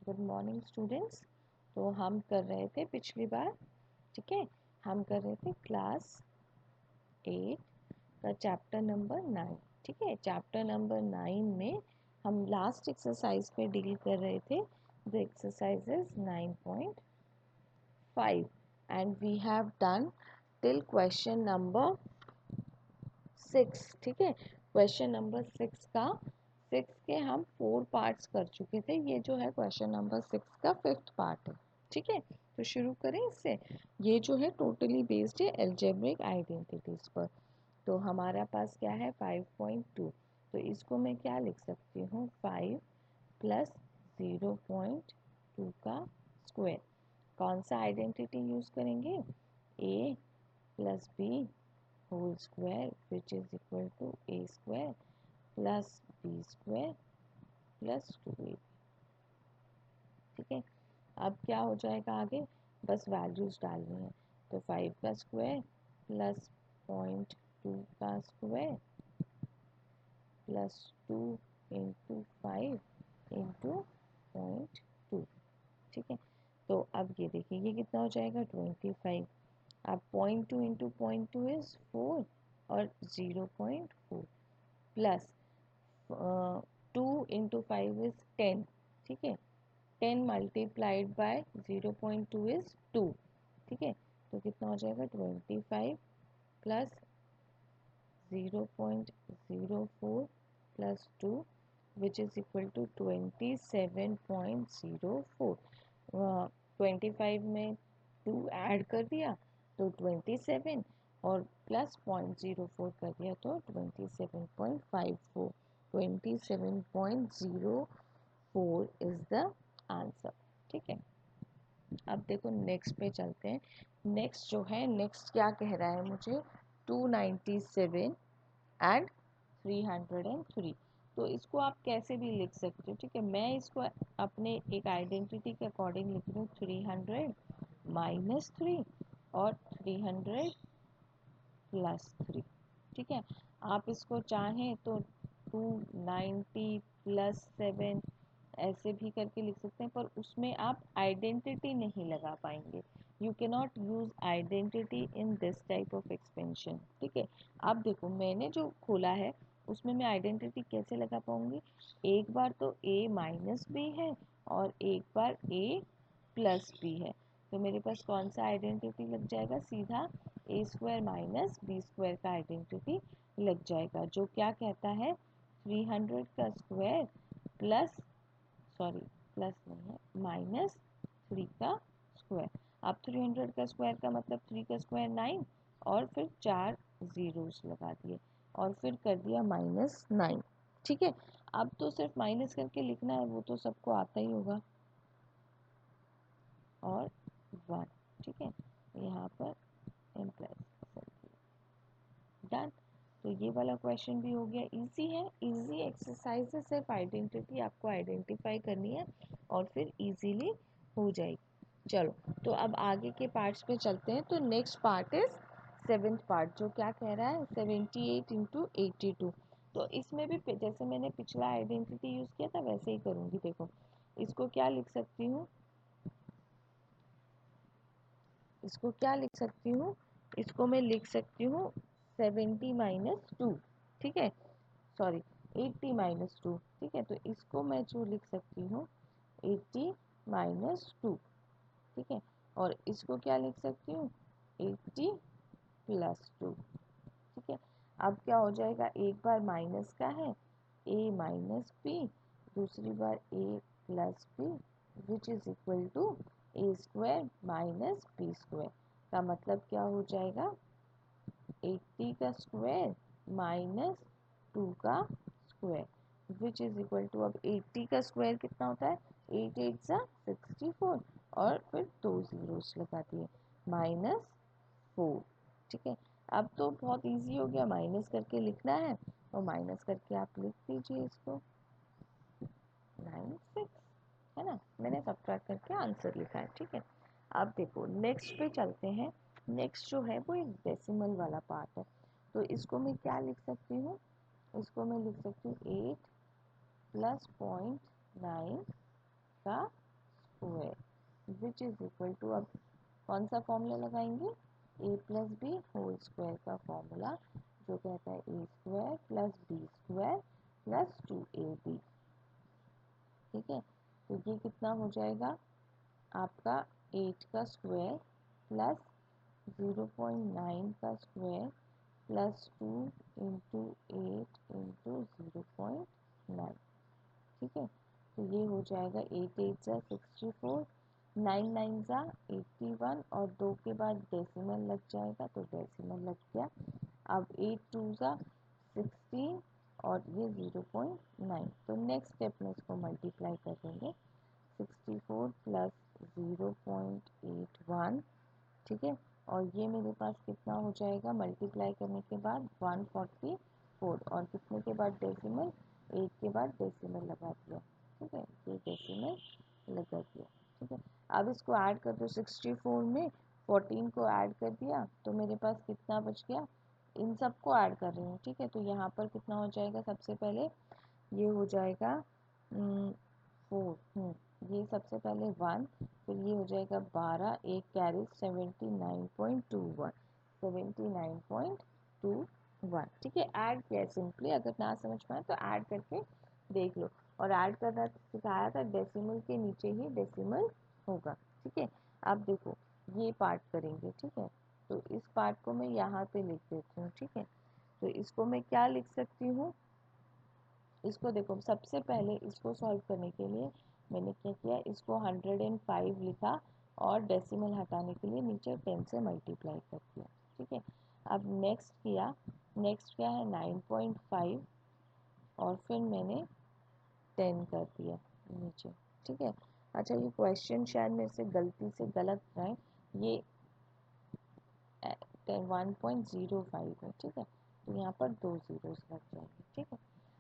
Good morning students. तो हम कर रहे थे पिछली बार, ठीक है, हम कर रहे थे क्लास 8 का चैप्टर नंबर 9। ठीक है, चैप्टर नंबर 9 में हम लास्ट एक्सरसाइज पे डील कर रहे थे। The exercise is 9.5 and we have done till question number 6। ठीक है, क्वेश्चन नंबर 6 का 6 के हम 4 पार्ट्स कर चुके थे। ये जो है क्वेश्चन नंबर 6 का 5th पार्ट है। ठीक है, तो शुरू करें इससे। ये जो है टोटली बेस्ड है अलजेब्रिक आइडेंटिटीज पर। तो हमारा पास क्या है 5.2। तो इसको मैं क्या लिख सकती हूँ 5 प्लस 0.2 का स्क्वायर। कौन सा आइडेंटिटी यूज करेंगे, a plus B whole square which is equal to a square plus B square plus 2ab। ठीक है, अब क्या हो जाएगा आगे, बस वैल्यूज डालनी है। तो 5 का स्क्वायर प्लस 0.2 का स्क्वायर प्लस 2 इंटू 5 इंटू 0.2। ठीक है, तो अब ये देखिए ये कितना हो जाएगा 25। अब 0.2 इंटू 0.2 इज 4 और 0.4 प्लस 2 इंटू 5 इज 10। ठीक है, 10 मल्टीप्लाइड बाय 0.2 इज 2। ठीक है, तो कितना हो जाएगा 25 plus 0.04 plus 2 which is equal to 27.04। 25 में 2 ऐड कर दिया तो 27 और प्लस 0.04 कर दिया तो 27.54। 27.04 इज द आंसर। ठीक है, अब देखो नेक्स्ट पे चलते हैं। नेक्स्ट जो है, नेक्स्ट क्या कह रहा है मुझे 297 एंड 303। तो इसको आप कैसे भी लिख सकते हो। ठीक है, मैं इसको अपने एक आइडेंटिटी के अकॉर्डिंग लिख रही हूँ 300 माइनस 3 और 300 प्लस 3। ठीक है, आप इसको चाहें तो 290 प्लस 7 ऐसे भी करके लिख सकते हैं, पर उसमें आप आइडेंटिटी नहीं लगा पाएंगे। You can not use identity in this type of expansion. ठीक है, अब देखो मैंने जो खोला है उसमें मैं आइडेंटिटी कैसे लगा पाऊंगी। एक बार तो a माइनस बी है और एक बार a प्लस बी है। तो मेरे पास कौन सा आइडेंटिटी लग जाएगा, सीधा ए स्क्वायर माइनस बी स्क्वायर का आइडेंटिटी लग जाएगा, जो क्या कहता है 300 का स्क्वायर प्लस, सॉरी प्लस नहीं है, माइनस 3 का स्क्वायर। अब 300 का स्क्वायर का मतलब 3 का स्क्वायर 9 और फिर 4 जीरोस लगा दिए और फिर कर दिया -9। ठीक है, अब तो सिर्फ माइनस करके लिखना है, वो तो सबको आता ही होगा, और 1। ठीक है, यहाँ पर इम्प्लाइज डन। तो ये वाला क्वेश्चन भी हो गया। इजी है, इजी एक्सरसाइज है, सिर्फ आइडेंटिटी आपको आइडेंटिफाई करनी है और फिर इजीली हो जाएगी। चलो, तो अब आगे के पार्ट्स पे चलते हैं। तो next part is 7th part, जो क्या कह रहा है 78 इंटू 82। तो इसमें भी जैसे मैंने पिछला आइडेंटिटी यूज किया था वैसे ही करूँगी। देखो इसको क्या लिख सकती हूँ, इसको क्या लिख सकती हूँ, इसको मैं लिख सकती हूँ 70 माइनस 2। ठीक है, सॉरी 80 माइनस 2। ठीक है, तो इसको मैं जो लिख सकती हूँ 80 माइनस 2। ठीक है, और इसको क्या लिख सकती हूँ 80 प्लस 2। ठीक है, अब क्या हो जाएगा, एक बार माइनस का है a माइनस बी, दूसरी बार a plus B which is equal to A square minus B square. का मतलब क्या हो जाएगा 80 का स्क्वायर माइनस 2 का square which is equal to, अब 80 का स्क्वायर कितना होता है 8 8 सा 64 और फिर 2 जीरोस लगा दिए -4। ठीक है, अब तो बहुत इजी हो गया, माइनस करके लिखना है और माइनस करके आप लिख दीजिए इसको 96, है ना, मैंने सब्ट्रैक्ट करके आंसर लिखा है। ठीक है, अब देखो नेक्स्ट पे चलते हैं। नेक्स्ट जो है वो एक डेसिमल वाला पार्ट है। तो इसको मैं क्या लिख सकती हूँ, इसको मैं लिख सकती हूँ 8 प्लस 0.9 का विच इज इक्वल टू, अब कौन सा फॉर्मूला लगाएंगे, A plus B whole square का फॉर्मूला, जो कहता है A square plus B square plus 2ab। ठीक है, तो ये कितना हो जाएगा आपका 8 का स्क्वायर प्लस 0.9 का स्क्वायर प्लस 2 इंटू 8 इंटू 0.9। ठीक है, तो ये हो जाएगा 8 8 ज़ा 64, 9 9 ज़ा 81 और 2 के बाद डेसिमल लग जाएगा तो डेसिमल लग गया। अब 8 2 ज़ा 16 और ये 0.9, तो नेक्स्ट स्टेप में इसको मल्टीप्लाई कर देंगे, 64 प्लस 0.81। ठीक है, और ये मेरे पास कितना हो जाएगा मल्टीप्लाई करने के बाद 144, और कितने के बाद डेसिमल, 8 के बाद डेसिमल लगा दिया। ठीक है, ये डेसिमल लगा दिया। ठीक है, अब इसको ऐड कर दो, 64 में 14 को ऐड कर दिया तो मेरे पास कितना बच गया, इन सबको ऐड कर रही हूँ। ठीक है, तो यहाँ पर कितना हो जाएगा, सबसे पहले ये हो जाएगा 4, ये सबसे पहले 1, फिर ये हो जाएगा 12, एक कैरी 79.21, 79.21। ठीक है, ऐड किया है सिंपली, अगर ना समझ पाए तो ऐड करके देख लो। और ऐड करना सिखाया था, डेसिमल के नीचे ही डेसिमल होगा। ठीक है, अब देखो ये पार्ट करेंगे। ठीक है, तो इस पार्ट को मैं यहाँ पे लिख देती हूँ। ठीक है, तो इसको मैं क्या लिख सकती हूँ, इसको देखो सबसे पहले इसको सॉल्व करने के लिए मैंने क्या किया, इसको 105 लिखा और डेसिमल हटाने के लिए नीचे 10 से मल्टीप्लाई कर दिया। ठीक है, अब नेक्स्ट किया, नेक्स्ट क्या है 9.5 और फिर मैंने 10 कर दिया नीचे। ठीक है, अच्छा ये क्वेश्चन शायद मेरे से गलती से गलत है, ये 1.05 है। ठीक है, तो यहाँ पर 2 ज़ीरोस लग जाएंगे। ठीक है,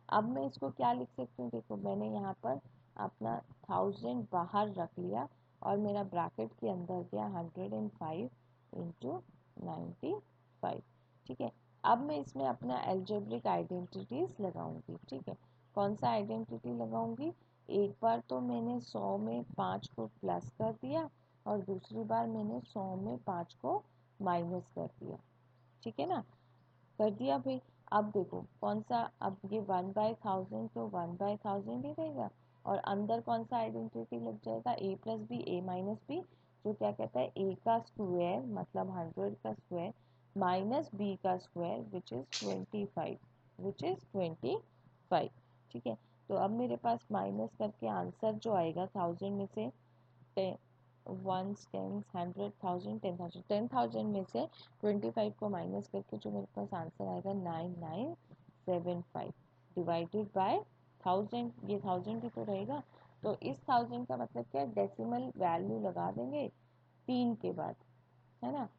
अब मैं इसको क्या लिख सकती हूँ, देखो मैंने यहाँ पर अपना 1000 बाहर रख लिया और मेरा ब्रैकेट के अंदर गया 105 इंटू 95। ठीक है, अब मैं इसमें अपना एल्जेब्रिक आइडेंटिटीज़ लगाऊंगी। ठीक है, कौन सा आइडेंटिटी लगाऊंगी, एक बार तो मैंने 100 में 5 को प्लस कर दिया और दूसरी बार मैंने 100 में 5 को माइनस कर दिया। ठीक है ना, कर दिया भाई। अब देखो कौन सा, अब ये 1/1000 तो 1/1000 ही रहेगा, और अंदर कौन सा आइडेंटिटी लग जाएगा, a plus B A minus B, जो क्या कहता है a का स्क्वायर मतलब 100 का स्क्वायर माइनस b का square which is 25, which is 25। ठीक है, तो अब मेरे पास माइनस करके आंसर जो आएगा 1000 में से 1s 10s 100 1000 10,000, 10,000 में से 25 को माइनस करके जो मेरे पास आंसर आएगा 9975 डिवाइडेड बाय 1000, ये 1000 ही तो रहेगा। तो इस 1000 का मतलब क्या है, डेसिमल वैल्यू लगा देंगे 3 के बाद, है ना,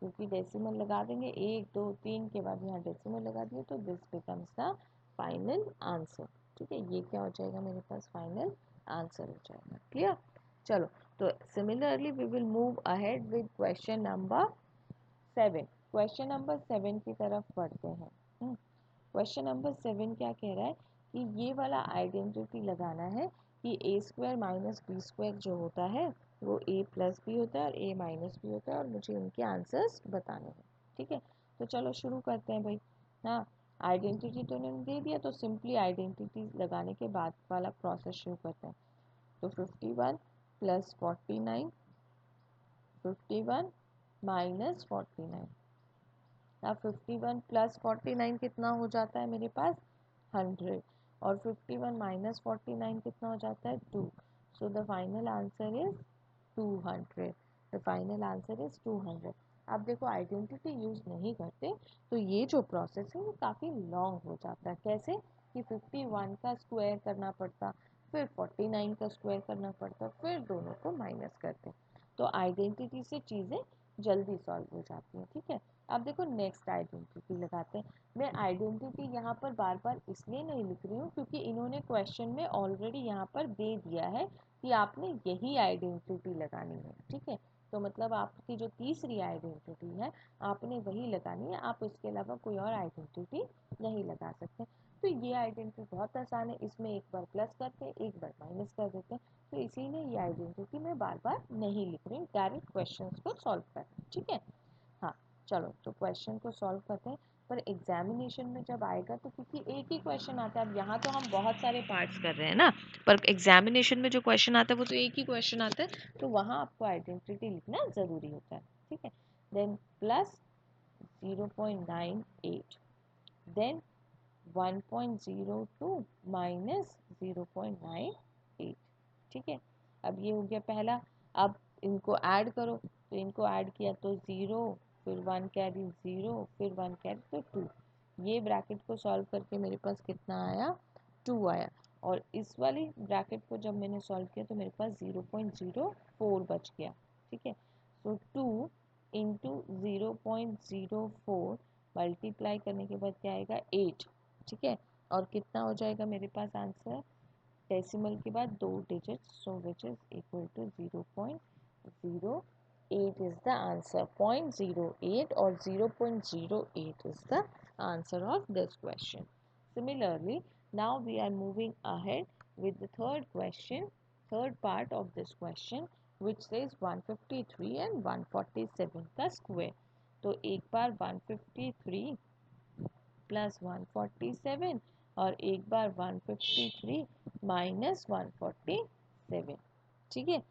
क्योंकि डेसिमल लगा देंगे 1 2 3 के बाद यहाँ डेसिमल लगा दिए तो this becomes the final answer. ठीक है, ये क्या हो जाएगा मेरे पास फाइनल आंसर हो जाएगा। क्लियर, चलो तो similarly we will move ahead with question number 7। Question number 7 की तरफ बढ़ते हैं। क्वेश्चन नंबर 7 क्या कह रहा है कि ये वाला आइडेंटिटी लगाना है कि ए स्क्वायर माइनस बी स्क्वायर जो होता है वो ए प्लस बी होता है और ए माइनस बी होता है, और मुझे इनके आंसर्स बताने हैं। ठीक है, तो चलो शुरू करते हैं भाई। हाँ, आइडेंटिटी तो इन्होंने दे दिया, तो सिंपली आइडेंटिटी लगाने के बाद वाला प्रोसेस शुरू करते हैं। तो 51 प्लस 49, 51 माइनस 49। अब 51 प्लस 49 कितना हो जाता है मेरे पास 100, और 51 माइनस 49 कितना हो जाता है 2। So the final answer is 200। The final answer is 200। अब देखो आइडेंटिटी यूज़ नहीं करते तो ये जो प्रोसेस है वो काफ़ी लॉन्ग हो जाता है। कैसे कि 51 का स्क्वायर करना पड़ता, फिर 49 का स्क्वायर करना पड़ता, फिर दोनों को माइनस करते, तो आइडेंटिटी से चीज़ें जल्दी सॉल्व हो जाती हैं। ठीक है, अब देखो नेक्स्ट आइडेंटिटी लगाते हैं। मैं आइडेंटिटी यहाँ पर बार बार इसलिए नहीं लिख रही हूँ क्योंकि इन्होंने क्वेश्चन में ऑलरेडी यहाँ पर दे दिया है कि आपने यही आइडेंटिटी लगानी है। ठीक है, तो मतलब आपकी जो तीसरी आइडेंटिटी है आपने वही लगानी है, आप इसके अलावा कोई और आइडेंटिटी नहीं लगा सकते। तो ये आइडेंटिटी बहुत आसान है, इसमें एक बार प्लस करते हैं एक बार माइनस कर देते हैं, तो इसीलिए ये आइडेंटिटी मैं बार बार नहीं लिख रही हूँ, डायरेक्ट क्वेश्चन को सॉल्व करना है। ठीक है, हाँ चलो तो क्वेश्चन को सॉल्व करते हैं। पर एग्जामिनेशन में जब आएगा तो क्योंकि एक ही क्वेश्चन आता है, अब यहाँ तो हम बहुत सारे पार्ट्स कर रहे हैं ना, पर एग्जामिनेशन में जो क्वेश्चन आता है वो तो एक ही क्वेश्चन आता है, तो वहाँ आपको आइडेंटिटी लिखना ज़रूरी होता है। ठीक है, देन प्लस 0.98, देन 1.02 माइनस 0.98। ठीक है, अब ये हो गया पहला। अब इनको ऐड करो, तो इनको ऐड किया तो 0, फिर 1 कैरी 0, फिर 1 कैरी तो 2। ये ब्रैकेट को सॉल्व करके मेरे पास कितना आया, 2 आया। और इस वाली ब्रैकेट को जब मैंने सॉल्व किया तो मेरे पास 0.04 बच गया। ठीक है, सो 2 इंटू 0.04 मल्टीप्लाई करने के बाद क्या आएगा 8। ठीक है, और कितना हो जाएगा मेरे पास आंसर, डेसिमल के बाद 2 digits, so which is equal to 0.08 is the answer. 0.08 और 0.08 is the answer of this question. Similarly, now we are moving ahead with the third part of this question, which says 153 and 147 का square. तो एक बार 153 plus 147 और एक बार 153 minus 147। ठीक है,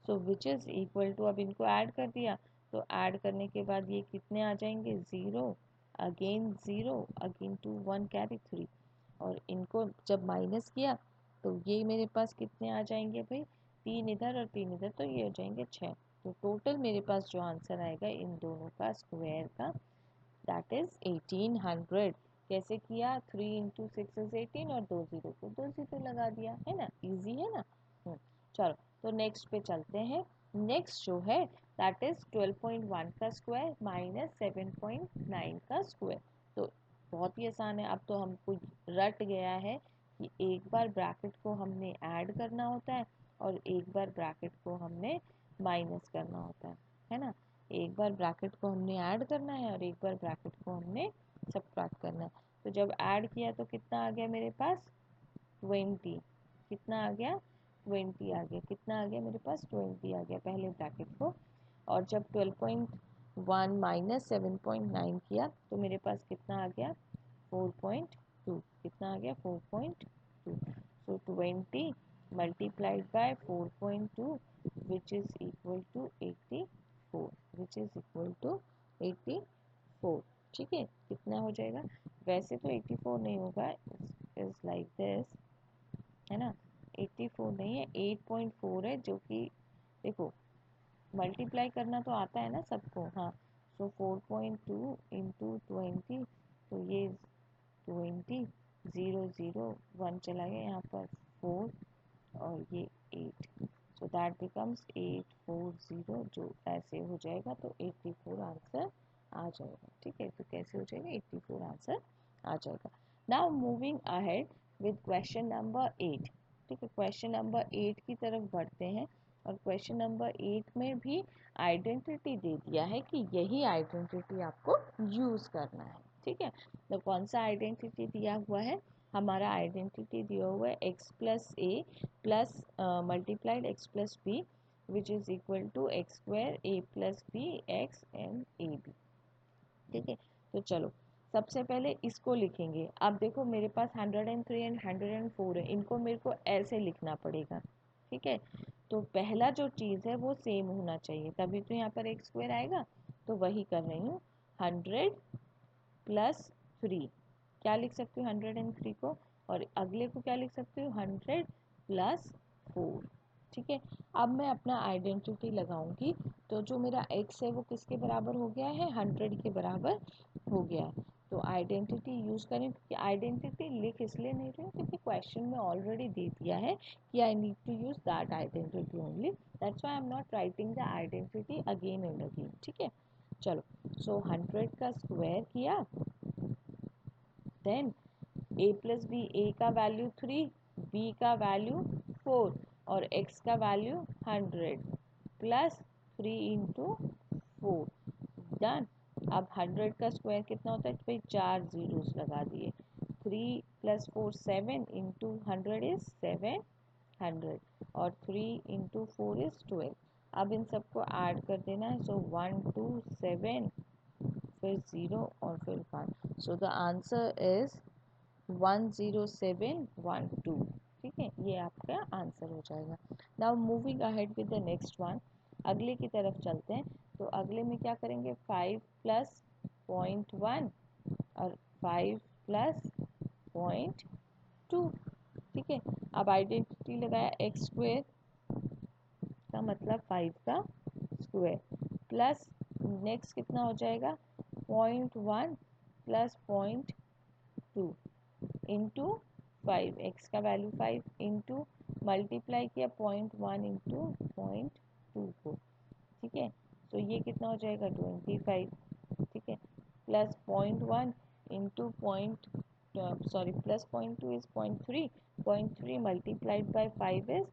सो which is equal to, अब इनको ऐड कर दिया, तो ऐड करने के बाद ये कितने आ जाएंगे, 0 अगेन 0 अगेन 2 1 कैरी 3, और इनको जब माइनस किया तो ये मेरे पास कितने आ जाएंगे भाई, 3 इधर और 3 इधर, तो ये हो जाएंगे 6। तो टोटल मेरे पास जो आंसर आएगा इन दोनों का स्क्वायर का, दैट इज 1800। कैसे किया, 3 इंटू 6 इज 18 और 2 जीरो को 2 जीरो लगा दिया, है ना, इजी है ना। चलो तो नेक्स्ट पे चलते हैं। नेक्स्ट जो है दैट इज 12.1 का स्क्वायर माइनस 7.9 का स्क्वायर। तो बहुत ही आसान है, अब तो हमको रट गया है कि एक बार ब्रैकेट को हमने ऐड करना होता है और एक बार ब्रैकेट को हमने माइनस करना होता है ना। एक बार ब्रैकेट को हमने ऐड करना है और एक बार ब्रैकेट को हमने सबट्रैक्ट करना है। तो जब ऐड किया तो कितना आ गया मेरे पास, 20। कितना आ गया, 20 आ गया। कितना आ गया मेरे पास, 20 आ गया पहले ब्रैकेट को। और जब 12.1 माइनस 7.9 किया तो मेरे पास कितना आ गया, 4.2। कितना आ गया, 4.2। So 20 multiplied by 4.2 which is equal to 84, which is equal to 84। ठीक है, कितना हो जाएगा, वैसे तो 84 नहीं होगा, इज लाइक दिस, है ना, 84 नहीं है, 8.4 है, जो कि देखो मल्टीप्लाई करना तो आता है ना सबको, हाँ। सो 4.2 इंटू 20, तो ये 20, 0 0 1 चला गया यहाँ पर 4 और ये 8, सो दैट बिकम्स 840, जो ऐसे हो जाएगा तो 84 आंसर आ जाएगा। ठीक है, तो कैसे हो जाएगा, 84 आंसर आ जाएगा। Now moving ahead with question number 8। ठीक है, क्वेश्चन नंबर 8 की तरफ बढ़ते हैं, और क्वेश्चन नंबर 8 में भी आइडेंटिटी दे दिया है कि यही आइडेंटिटी आपको यूज़ करना है। ठीक है, तो कौन सा आइडेंटिटी दिया हुआ है, हमारा आइडेंटिटी दिया हुआ है x plus A plus multiplied x plus B which is equal to X square A plus B X and A B. ठीक है, तो चलो सबसे पहले इसको लिखेंगे। अब देखो मेरे पास 103 एंड 104 है, इनको मेरे को ऐसे लिखना पड़ेगा। ठीक है, तो पहला जो चीज़ है वो सेम होना चाहिए, तभी तो यहाँ पर एक्स स्क्वायर आएगा। तो वही कर रही हूँ, 100 प्लस 3, क्या लिख सकती हूँ 103 को, और अगले को क्या लिख सकती हूँ 100 प्लस 4। ठीक है, अब मैं अपना आइडेंटिटी लगाऊंगी, तो जो मेरा x है वो किसके बराबर हो गया है, 100 के बराबर हो गया है। तो आइडेंटिटी यूज़ करें, क्योंकि आइडेंटिटी लिख इसलिए नहीं रही हूँ क्योंकि क्वेश्चन में ऑलरेडी दे दिया है कि I need to use that identity only, that's why I am not writing the identity again and again. ठीक है, चलो सो 100 का स्क्वायर किया, then a plus B, A का वैल्यू 3, b का वैल्यू 4 और x का वैल्यू 100 प्लस 3 इंटू 4, डन। अब 100 का स्क्वायर कितना होता है, तो भाई 4 जीरोस लगा दिए, 3 प्लस 4 7 इंटू 100 इज 700 और 3 इंटू 4 इज 12। अब इन सबको ऐड कर देना है। सो 1 2 7 फिर 0 और फिर 1। So the answer is 10712। ठीक है, ये आपका आंसर हो जाएगा। Now moving ahead with the next one, अगले की तरफ चलते हैं। तो अगले में क्या करेंगे, 5 प्लस 0.1 और 5 प्लस 0.2। ठीक है, अब आइडेंटिटी लगाया, एक्स स्क्वेयर का मतलब 5 का स्क्वायर प्लस नेक्स्ट कितना हो जाएगा 0.1 प्लस 0.2 इंटू 5, एक्स का वैल्यू 5 इंटू मल्टीप्लाई किया 0.1 इंटू 0.2 को। ठीक है, तो ये कितना हो जाएगा 25। ठीक है, plus 0.1 into plus 0.2 is 0.3, 0.3 multiplied by 5 is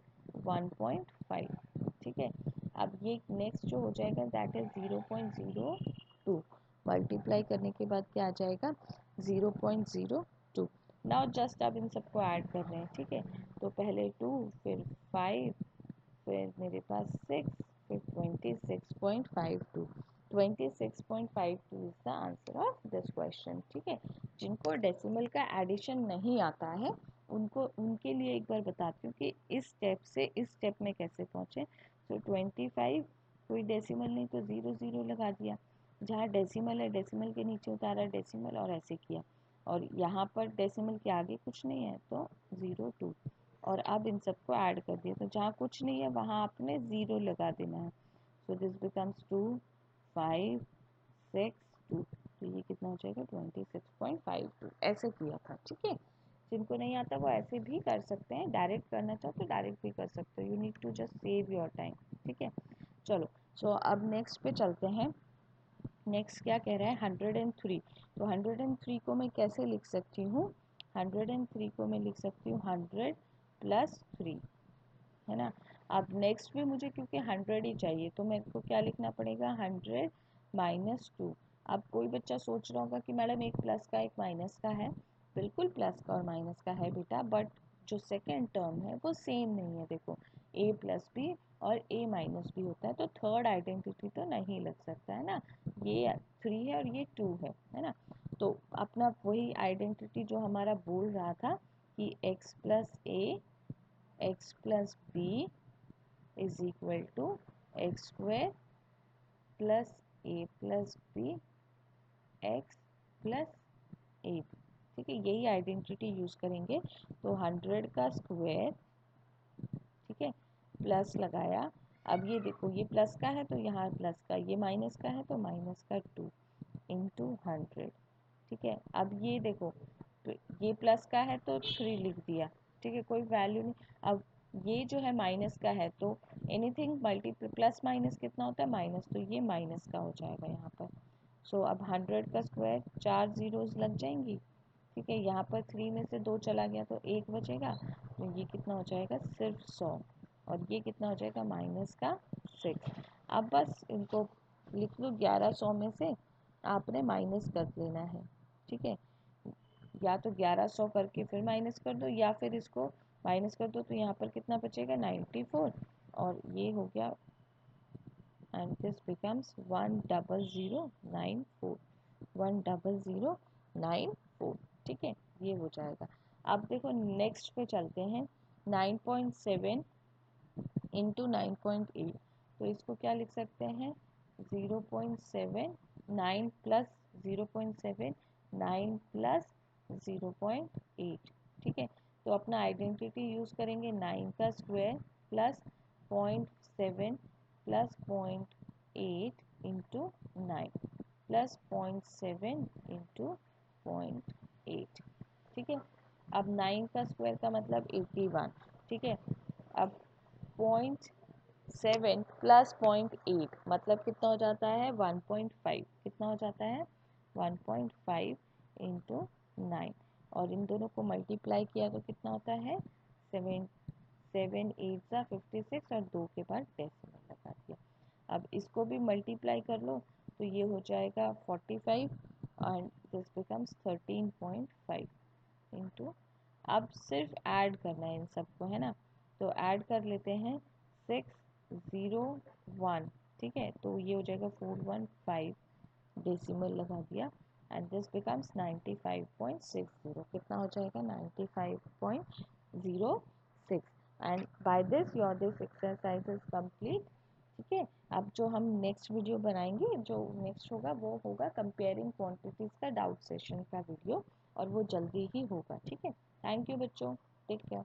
1.5। ठीक है, अब ये नेक्स्ट जो हो जाएगा दैट इज 0.02, मल्टीप्लाई करने के बाद क्या आ जाएगा 0.02। नाउ जस्ट अब इन सबको ऐड कर रहे हैं। ठीक है, तो पहले 2 फिर 5 फिर मेरे पास 6 फिर 26.52। 26.52 is the answer of this question. ठीक है, जिनको डेसिमल का एडिशन नहीं आता है उनके लिए एक बार बताती हूँ कि इस स्टेप से इस स्टेप में कैसे पहुँचे। तो 25 कोई डेसिमल नहीं तो 0 0 लगा दिया, जहाँ डेसिमल है डेसिमल के नीचे उतारा डेसिमल और ऐसे किया, और यहाँ पर डेसिमल के आगे कुछ नहीं है तो 0 2, और अब इन सबको ऐड कर दिया तो जहाँ कुछ नहीं है वहाँ आपने 0 लगा देना है। सो दिस बिकम्स 2 5 6 2, तो ये कितना हो जाएगा 26.52। ऐसे किया था। ठीक है, जिनको नहीं आता वो ऐसे भी कर सकते हैं, डायरेक्ट करना चाहो तो डायरेक्ट भी कर सकते हो। You need to just save your time. ठीक है, चलो सो अब नेक्स्ट पे चलते हैं। नेक्स्ट क्या कह रहा है 103। तो 103 को मैं कैसे लिख सकती हूँ, 103 को मैं लिख सकती हूँ 100 प्लस 3, है ना। अब नेक्स्ट भी मुझे क्योंकि 100 ही चाहिए तो मेरे को क्या लिखना पड़ेगा 100 माइनस 2। अब कोई बच्चा सोच रहा होगा कि मैडम एक प्लस का एक माइनस का है, बिल्कुल प्लस का और माइनस का है बेटा, बट जो सेकेंड टर्म है वो सेम नहीं है। देखो ए प्लस बी और ए माइनस बी होता है, तो थर्ड आइडेंटिटी तो नहीं लग सकता है ना। ये 3 है और ये 2 है ना। तो अपना वही आइडेंटिटी जो हमारा बोल रहा था कि x plus A X plus B is equal to X square plus A plus B X plus A. ठीक है, यही आइडेंटिटी यूज करेंगे। तो 100 का स्क्वायर, ठीक है, प्लस लगाया। अब ये देखो ये प्लस का है तो यहाँ प्लस का, ये माइनस का है तो माइनस का 2 इंटू 100। ठीक है, अब ये देखो तो ये प्लस का है तो 3 लिख दिया। ठीक है, कोई वैल्यू नहीं। अब ये जो है माइनस का है तो एनीथिंग मल्टीप्लाई प्लस माइनस कितना होता है माइनस, तो ये माइनस का हो जाएगा यहाँ पर। सो अब 100 का स्क्वायर 4 जीरोस लग जाएंगी। ठीक है, यहाँ पर 3 में से 2 चला गया तो 1 बचेगा, तो ये कितना हो जाएगा सिर्फ 100, और ये कितना हो जाएगा माइनस का 6। अब बस इनको लिख लो 1100 में से आपने माइनस कर लेना है। ठीक है, या तो 1100 करके फिर माइनस कर दो या फिर इसको माइनस कर दो, तो यहाँ पर कितना बचेगा 94, और ये हो गया एंड दिस बिकम्स 10094, 10094। ठीक है, ये हो जाएगा। अब देखो नेक्स्ट पे चलते हैं 9.7 इंटू 9.8। तो इसको क्या लिख सकते हैं 0.7 9 प्लस 0.7 9 प्लस 0.8। ठीक है, तो अपना आइडेंटिटी यूज़ करेंगे 9 का square plus 0.7 plus 0.8 into 9 plus 0.7 into 0.8। ठीक है, अब 9 का स्क्वायर का मतलब 81। ठीक है, अब 0.7 प्लस 0.8 मतलब कितना हो जाता है 1.5, कितना हो जाता है 1.5 इंटू 9, और इन दोनों को मल्टीप्लाई किया तो कितना होता है 7 7 8 सा 56, और 2 के बाद डेसिमल लगा दिया। अब इसको भी मल्टीप्लाई कर लो तो ये हो जाएगा 45 एंड दिस बिकम्स 13.5 इंटू अब सिर्फ ऐड करना है इन सबको, है ना। तो ऐड कर लेते हैं 601, ठीक है। तो ये हो जाएगा 415, डेसिमल लगा दिया, एंड दिस बिकम्स 95.60। कितना हो जाएगा? 95.06। And by this your this exercise is complete, ठीक है। अब जो हम नेक्स्ट वीडियो बनाएंगे, जो नेक्स्ट होगा वो होगा कंपेयरिंग क्वांटिटीज का डाउट सेशन का वीडियो, और वो जल्दी ही होगा, ठीक है। थैंक यू बच्चों, टेक केयर।